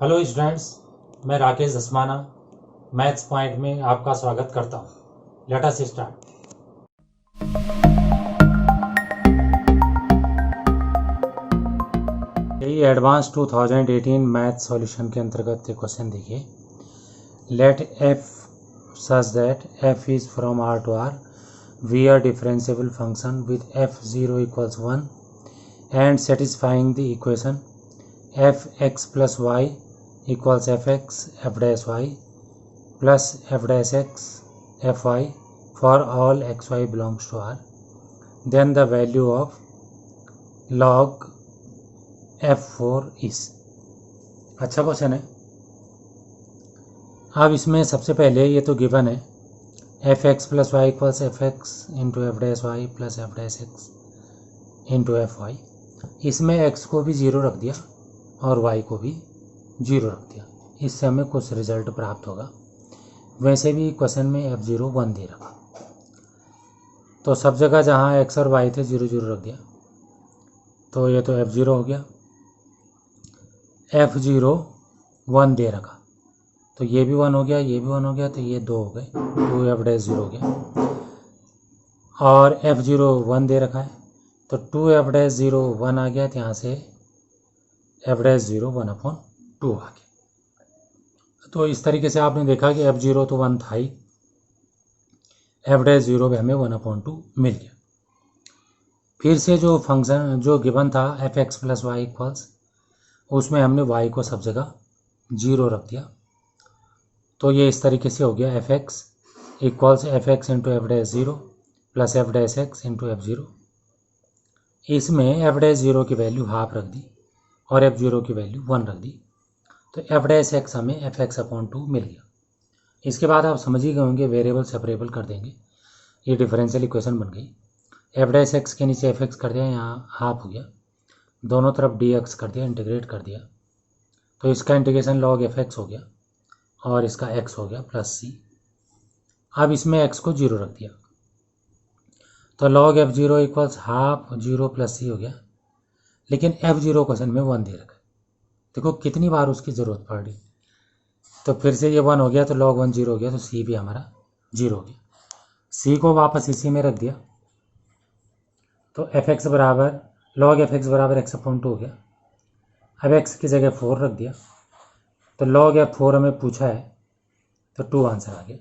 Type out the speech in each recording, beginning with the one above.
Hello students, मैं Rakesh Dhasmana maths point में आपका स्वागत करता हूँ। Let us start. यही एडवांस 2018 मैथ्स सॉल्यूशन के अंतर्गत एक क्वेश्चन देखिए। Let f such that f is from R to R we are differentiable function with f 0 = 1 and satisfying the equation f x plus y equals fx f dash y plus f dash x fy for all xy belongs to R, then the value of log f4 is। अच्छा question है। अब इसमें सबसे पहले ये तो given है f x plus y equals f x into f dash y plus f dash x into f y. इसमें एक्स को भी ज़ीरो रख दिया और वाई को भी जीरो रख दिया, इससे हमें कुछ रिजल्ट प्राप्त होगा। वैसे भी क्वेश्चन में f0 1 दे रखा, तो सब जगह जहाँ x और y थे 0 0 रख दिया, तो ये तो f0 हो गया। f0 1 दे रखा, तो ये भी 1 हो गया, ये भी 1 हो गया, तो ये 2 हो गए, 2f'0 हो गया। और f0 1 दे रखा है, तो 2f'0 1 आ गया, तो यहाँ से f'0 1/2 आ गया। तो इस तरीके से आपने देखा कि f0 तो 1 था ही, f'0 भी हमें 1/2 मिल गया। फिर से जो फंक्शन जो गिवन था f x plus y equals, उसमें हमने y को सब जगह 0 रख दिया, तो ये इस तरीके से हो गया F x equals f x into f'0 plus f dash x into f0। इसमें f'0 की वैल्यू हाफ रख दी और f0 की वैल्यू 1 रख दी, तो एफ डैश एक्स हमें एफ एक्स/2 मिल गया। इसके बाद आप समझ ही गए होंगे, वेरिएबल सेपरेबल कर देंगे, ये डिफरेंशियल इक्वेशन बन गई। एफ डैश एक्स के नीचे एफ एक्स कर दिया, यहाँ हाफ हो गया, दोनों तरफ डी एक्स कर दिया, इंटीग्रेट कर दिया, तो इसका इंटीग्रेशन लॉग एफ एक्स हो गया और इसका एक्स हो गया प्लस सी। अब इसमें एक्स को 0 रख दिया, तो log f0 equals half 0 plus C हो गया, लेकिन f0 क्वेश्चन में 1 दे रखा है। देखो कितनी बार उसकी ज़रूरत पड़ रही, तो फिर से ये 1 हो गया, तो log 1 0 हो गया, तो c भी हमारा 0 हो गया। c को वापस इसी में रख दिया, तो एफ एक्स बराबर लॉग एफ एक्स बराबर x/2 हो गया। अब x की जगह 4 रख दिया, तो log f4 हमें पूछा है, तो 2 आंसर आ गया।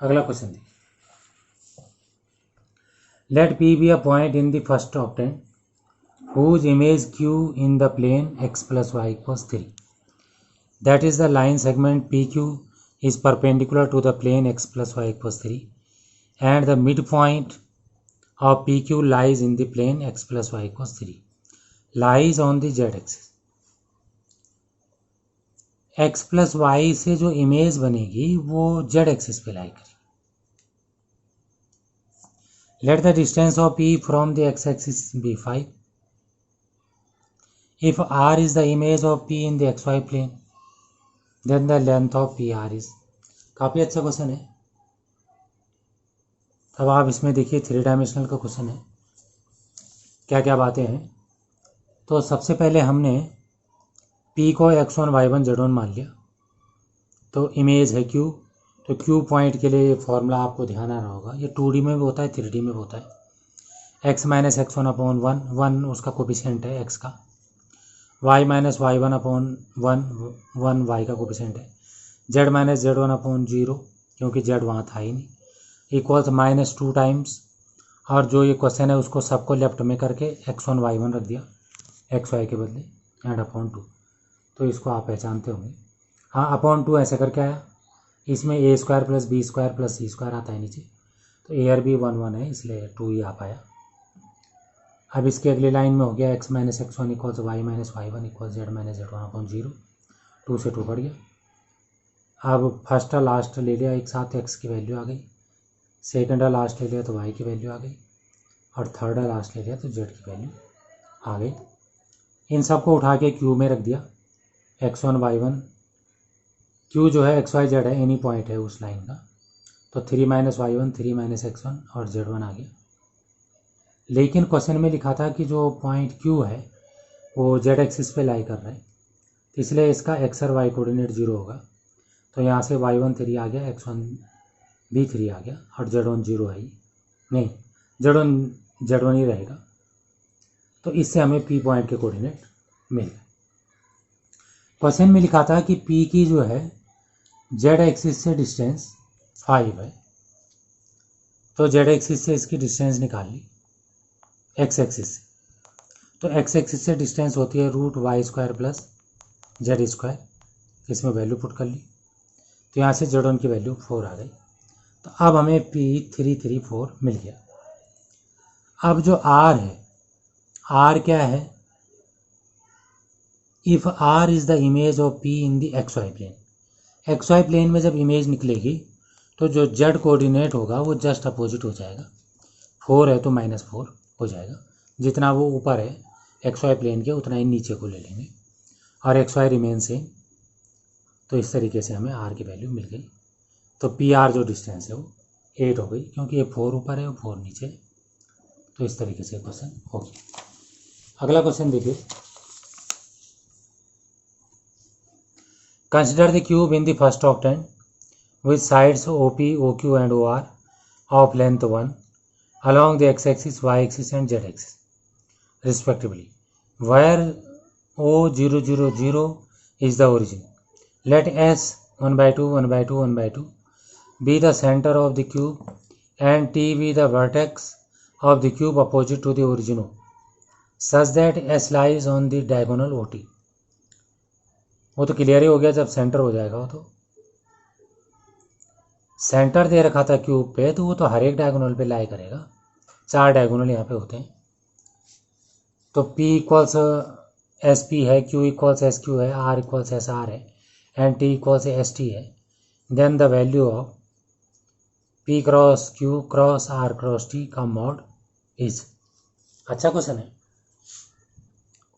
अगला क्वेश्चन देखिए। Let p be a point in the first octant whose image q in the plane x plus y equals 3. That is, the line segment PQ is perpendicular to the plane x plus y equals 3 and the midpoint of PQ lies in the plane x plus y equals 3, lies on the z axis. x plus y से जो image बनेगी वो z axis पे लाई करेगी। Let the distance of P from the x axis be 5. If R is the image of P in the xy plane, then the length of PR is। काफ़ी अच्छा question है। अब आप इसमें देखिए 3 डायमेंशनल का क्वेश्चन है, क्या क्या बातें हैं। तो सबसे पहले हमने P को x1 y1 z1 मान लिया, तो इमेज है Q, तो Q पॉइंट के लिए फॉर्मूला आपको ध्यान आ रहा होगा, ये 2D में भी होता है 3D में भी होता है। x माइनस x1/1, 1 उसका कोफिशिएंट है x का, y माइनस y1/1, 1 y का कोफिशिएंट है, z माइनस z1/0 क्योंकि z वहाँ था ही नहीं, इक्वल्स -2 टाइम्स, और जो ये क्वेश्चन है उसको सबको लेफ्ट में करके x1 y1 रख दिया xy के बदले एंड अपॉन 2, तो इसको आप पहचानते होंगे। हाँ, अपॉन 2 ऐसे करके आया, इसमें a² + b² + c² आता है नीचे, तो a और b 1 1 है, इसलिए 2 ही आ पाया। अब इसके अगली लाइन में हो गया x minus x1 equals y minus y1 equals z minus z1/0, 2 से 2 बढ़ गया। अब फर्स्ट और लास्ट ले लिया एक साथ, x की वैल्यू आ गई, सेकंड और लास्ट ले लिया तो y की वैल्यू आ गई, और थर्ड और लास्ट ले लिया तो z की वैल्यू आ गई। इन सबको उठा के q में रख दिया, x1 y1, q जो है x y z है, एनी पॉइंट है उस लाइन का, तो 3 माइनस y1 3 माइनस x1 और z1 आ गया। लेकिन क्वेश्चन में लिखा था कि जो पॉइंट Q है वो z एक्सिस पे लाई कर रहा है, तो इसलिए इसका एक्स और वाई कोऑर्डिनेट 0 होगा। तो यहाँ से y1 3 आ गया, x1 भी 3 आ गया और z1 0 है ही नहीं, z1 ही रहेगा। तो इससे हमें P पॉइंट के कोऑर्डिनेट मिल गए। क्वेश्चन में लिखा था कि P की जो है z एक्सिस से डिस्टेंस 5 है, तो z एक्सिस से इसकी डिस्टेंस निकाल ली x एक्सिस से। तो x एक्सिस से डिस्टेंस होती है √y² प्लस z², इसमें वैल्यू पुट कर ली। तो यहाँ से z1 की वैल्यू 4 आ गई। तो अब हमें P334 मिल गया। अब जो r है, r क्या है? If r is the image of P in the xy plane, xy plane में जब इमेज निकलेगी तो जो z कोऑर्डिनेट होगा वो जस्ट अपोजिट हो जाएगा। 4 है तो -4 हो जाएगा, जितना वो ऊपर है xy प्लेन के उतना ही नीचे को ले लेंगे और xy रिमेन सेम। तो इस तरीके से हमें r की वैल्यू मिल गई। तो PR जो डिस्टेंस है वो 8 हो गई, क्योंकि ये 4 ऊपर है और 4 नीचे। तो इस तरीके से क्वेश्चन हो गया। अगला क्वेश्चन देखिए, consider the cube in the first octant with sides OP, OQ and OR of length 1 along the x-axis, y-axis and z-axis respectively, where O000 is the origin. Let S 1/2, 1/2, 1/2 be the center of the cube and T be the vertex of the cube opposite to the origin O, such that S lies on the diagonal OT. वो तो clear ही हो गया, जब centre हो जाएगा वो तो centre दे रखा था क्यूब पे, तो वो तो हर एक डायगोनल पे लाई करेगा। 4 डायगोनल यहाँ पे होते हैं। तो P इक्वल्स SP है, Q इक्वल्स SQ है, R इक्वल्स SR है एंड T इक्वल्स ST है। Then the value of P cross Q cross R cross T का मॉड इज। अच्छा क्वेश्चन है।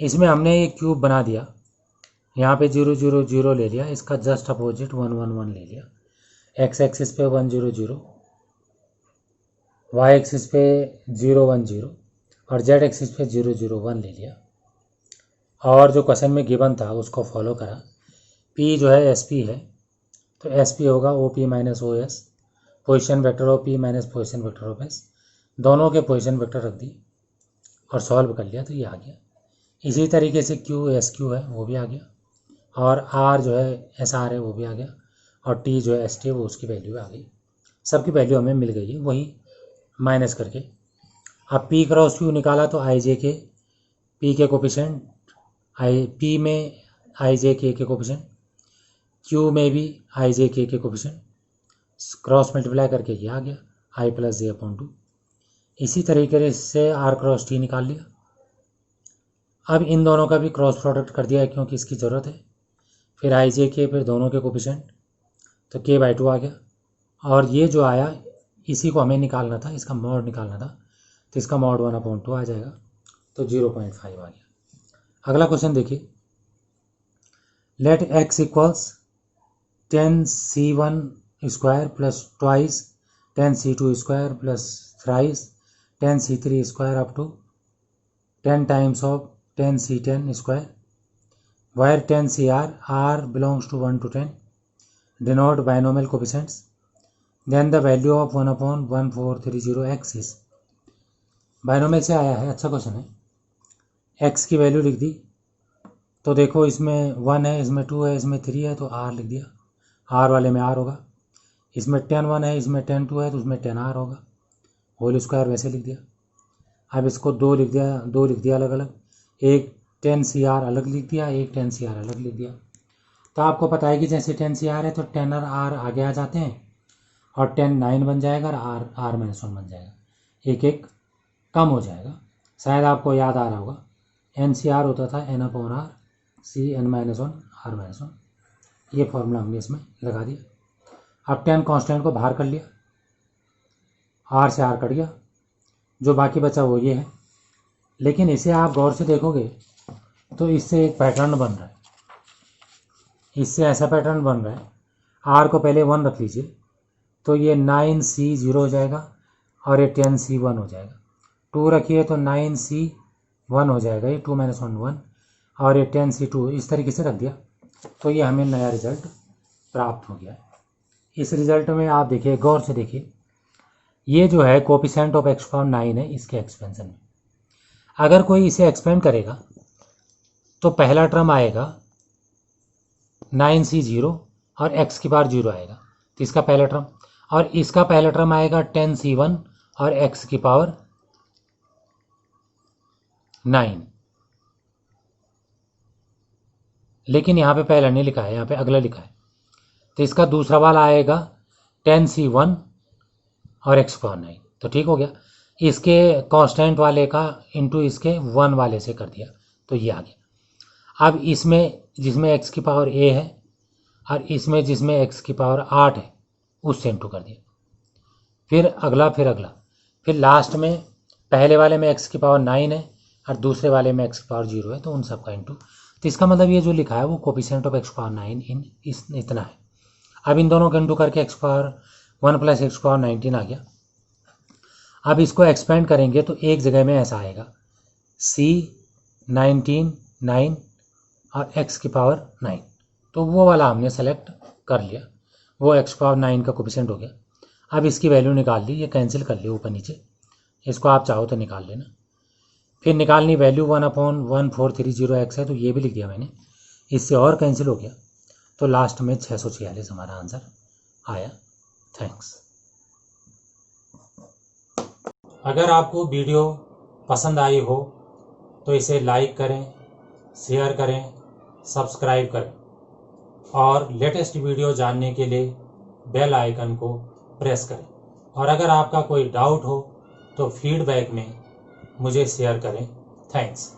इसमें हमने एक क्यूब बना दिया, यहाँ पे 0 0 0 ले लिया, इसका जस्ट अपोजिट 1 1 1 ले लिया। x एक्सिस पे 1 0 0, y एक्सिस पे 0 1 0 और z एक्सिस पे 0 0 1 ले लिया। और जो क्वेश्चन में गिवन था उसको फॉलो करा। P जो है SP है, तो SP होगा OP minus OS, position vector of P minus position vector of S, दोनों के पोजिशन वेक्टर रख दी और सॉल्व कर लिया तो ये आ गया। इसी तरीके से Q SQ है वो भी आ गया, और R जो है SR है वो भी आ गया, और T जो है ST है वो उसकी वैल्यू आ गई। सबकी वैल्यू हमें मिल गई है वही माइनस करके। अब P क्रॉस Q निकाला तो IJ के P के कोफिशिएंट, P में IJ के कोफिशिएंट, Q में भी IJ के कोफिशिएंट, क्रॉस मल्टीप्लाई करके ये आ गया I + J/2। इसी तरीके से R क्रॉस T निकाल लिया। अब इन दोनों का भी क्रॉस प्रोडक्ट कर दिया है क्योंकि इसकी ज़रूरत है। फिर IJ के, फिर दोनों के कोफिशिएंट, तो K/2 आ गया। और ये जो आया इसी को हमें निकालना था, इसका मॉड निकालना था, तो इसका मॉड 1/2 आ जाएगा, तो 0.5 आ गया। अगला क्वेश्चन देखिए, let x equals 10c1² plus twice 10c2² plus thrice 10c3² up to 10 times of 10c10², where 10cr r belongs to 1 to 10 denote binomial coefficients, then the value of 1/1430x is। Binomial से आया है, अच्छा question है। x की value लिख दी, तो देखो इसमें 1 है, इसमें 2 है, इसमें 3 है, तो r लिख दिया, r वाले में r होगा। इसमें 10 1 है, इसमें 10 2 है, तो उसमें 10 r होगा, होल स्क्वायर वैसे लिख दिया। अब इसको 2 लिख दिया अलग अलग, एक 10cr अलग लिख दिया, एक 10cr अलग लिख दिया। तो आपको पता है कि जैसे 10cr है तो 10 और r आगे आ जाते हैं और 10 9 बन जाएगा और r -1 बन जाएगा, एक एक कम हो जाएगा। शायद आपको याद आ रहा होगा NCR होता था n/r C n-1 r -1, ये फॉर्मूला हमने इसमें लगा दिया। अब 10 कांस्टेंट को बाहर कर लिया, r से r कट गया, जो बाकी बचा वो ये है। लेकिन इसे आप गौर से देखोगे तो इससे एक पैटर्न बन रहा है, इससे ऐसा पैटर्न बन रहा है। r को पहले 1 रख लीजिए, तो ये 9c0 हो जाएगा और ये 10c1 हो जाएगा। 2 रखिए तो 9c1 हो जाएगा, ये 2 - 1 1, और ये 10c2 इस तरीके से रख दिया। तो ये हमें नया रिज़ल्ट प्राप्त हो गया है। इस रिज़ल्ट में आप देखिए, गौर से देखिए, ये जो है कोफिशिएंट ऑफ x पावर 9 है इसके एक्सपेंशन में। अगर कोई इसे एक्सपेंड करेगा तो पहला टर्म आएगा 9c0 और x की पावर 0 आएगा, तो इसका पहला टर्म, और इसका पहला टर्म आएगा 10c1 और x की पावर 9। लेकिन यहाँ पे पहला नहीं लिखा है, यहाँ पे अगला लिखा है। तो इसका दूसरा वाला आएगा 10c1 और x पावर 9। तो ठीक हो गया। इसके कांस्टेंट वाले का इंटू इसके 1 वाले से कर दिया, तो ये आ गया। अब इसमें जिसमें x की पावर a है और इसमें जिसमें x की पावर 8 है उससे इंटू कर दिया, फिर अगला, फिर लास्ट में पहले वाले में x की पावर 9 है और दूसरे वाले में x की पावर 0 है, तो उन सब का इंटू। तो इसका मतलब ये जो लिखा है वो कोफिशिएंट ऑफ x पावर 9 इतना है। अब इन दोनों का इंटू करके x power 1 plus x power 19 आ गया। अब इसको एक्सपेंड करेंगे तो एक जगह में ऐसा आएगा c 19 9 और x की पावर 9, तो वो वाला हमने सेलेक्ट कर लिया, वो x पावर 9 का कोफिशिएंट हो गया। अब इसकी वैल्यू निकाल ली, ये कैंसिल कर लिया ऊपर नीचे, इसको आप चाहो तो निकाल लेना। फिर निकालनी वैल्यू 1/1430x है, तो ये भी लिख दिया मैंने, इससे और कैंसिल हो गया, तो लास्ट में 646 हमारा आंसर आया। थैंक्स। अगर आपको वीडियो पसंद आई हो तो इसे लाइक करें, शेयर करें, सब्सक्राइब करें और लेटेस्ट वीडियो जानने के लिए बेल आइकन को प्रेस करें। और अगर आपका कोई डाउट हो तो फीडबैक में मुझे शेयर करें। थैंक्स।